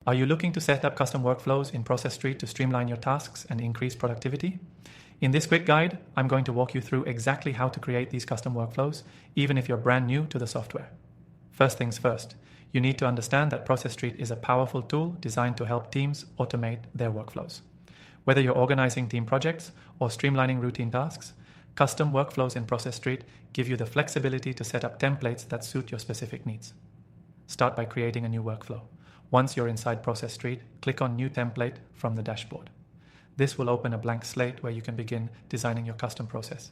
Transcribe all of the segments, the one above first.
Are you looking to set up custom workflows in Process.st to streamline your tasks and increase productivity? In this quick guide, I'm going to walk you through exactly how to create these custom workflows, even if you're brand new to the software. First things first, you need to understand that Process.st is a powerful tool designed to help teams automate their workflows. Whether you're organizing team projects or streamlining routine tasks, custom workflows in Process.st give you the flexibility to set up templates that suit your specific needs. Start by creating a new workflow. Once you're inside Process.st, click on New Template from the dashboard. This will open a blank slate where you can begin designing your custom process.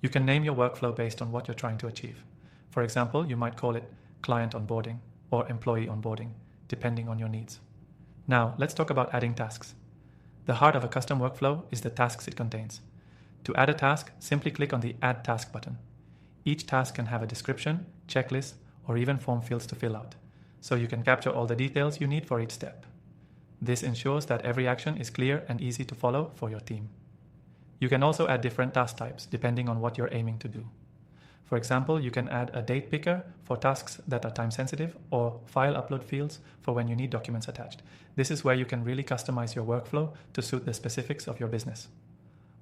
You can name your workflow based on what you're trying to achieve. For example, you might call it Client Onboarding or Employee Onboarding, depending on your needs. Now, let's talk about adding tasks. The heart of a custom workflow is the tasks it contains. To add a task, simply click on the Add Task button. Each task can have a description, checklist, or even form fields to fill out, so you can capture all the details you need for each step. This ensures that every action is clear and easy to follow for your team. You can also add different task types depending on what you're aiming to do. For example, you can add a date picker for tasks that are time sensitive or file upload fields for when you need documents attached. This is where you can really customize your workflow to suit the specifics of your business.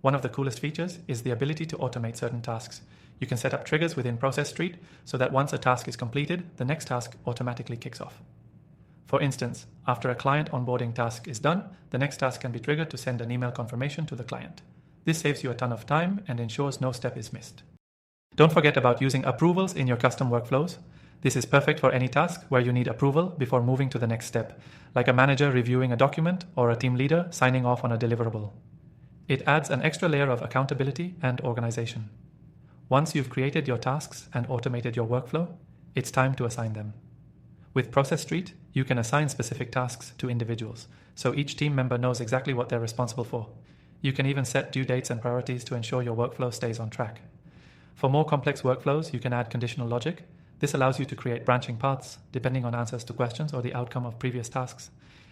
One of the coolest features is the ability to automate certain tasks. You can set up triggers within Process.st so that once a task is completed, the next task automatically kicks off. For instance, after a client onboarding task is done, the next task can be triggered to send an email confirmation to the client. This saves you a ton of time and ensures no step is missed. Don't forget about using approvals in your custom workflows. This is perfect for any task where you need approval before moving to the next step, like a manager reviewing a document or a team leader signing off on a deliverable. It adds an extra layer of accountability and organization. Once you've created your tasks and automated your workflow, it's time to assign them. With Process.st, you can assign specific tasks to individuals, so each team member knows exactly what they're responsible for. You can even set due dates and priorities to ensure your workflow stays on track. For more complex workflows, you can add conditional logic. This allows you to create branching paths depending on answers to questions or the outcome of previous tasks.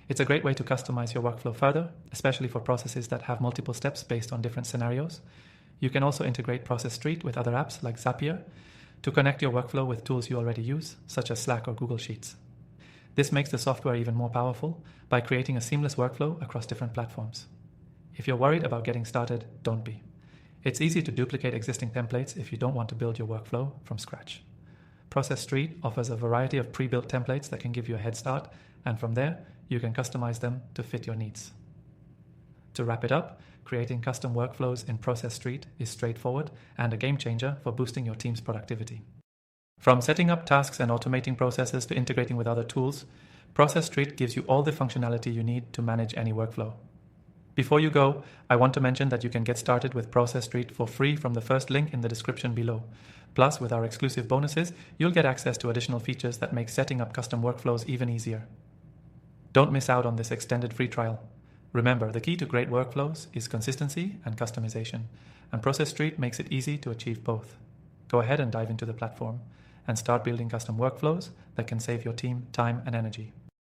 It's a great way to customize your workflow further, especially for processes that have multiple steps based on different scenarios. You can also integrate Process.st with other apps like Zapier to connect your workflow with tools you already use, such as Slack or Google Sheets. This makes the software even more powerful by creating a seamless workflow across different platforms. If you're worried about getting started, don't be. It's easy to duplicate existing templates if you don't want to build your workflow from scratch. Process.st offers a variety of pre-built templates that can give you a head start, and from there, you can customize them to fit your needs. To wrap it up, creating custom workflows in Process.st is straightforward and a game changer for boosting your team's productivity. From setting up tasks and automating processes to integrating with other tools, Process.st gives you all the functionality you need to manage any workflow. Before you go, I want to mention that you can get started with Process.st for free from the first link in the description below. Plus, with our exclusive bonuses, you'll get access to additional features that make setting up custom workflows even easier. Don't miss out on this extended free trial. Remember, the key to great workflows is consistency and customization, and Process.st makes it easy to achieve both. Go ahead and dive into the platform and start building custom workflows that can save your team time and energy.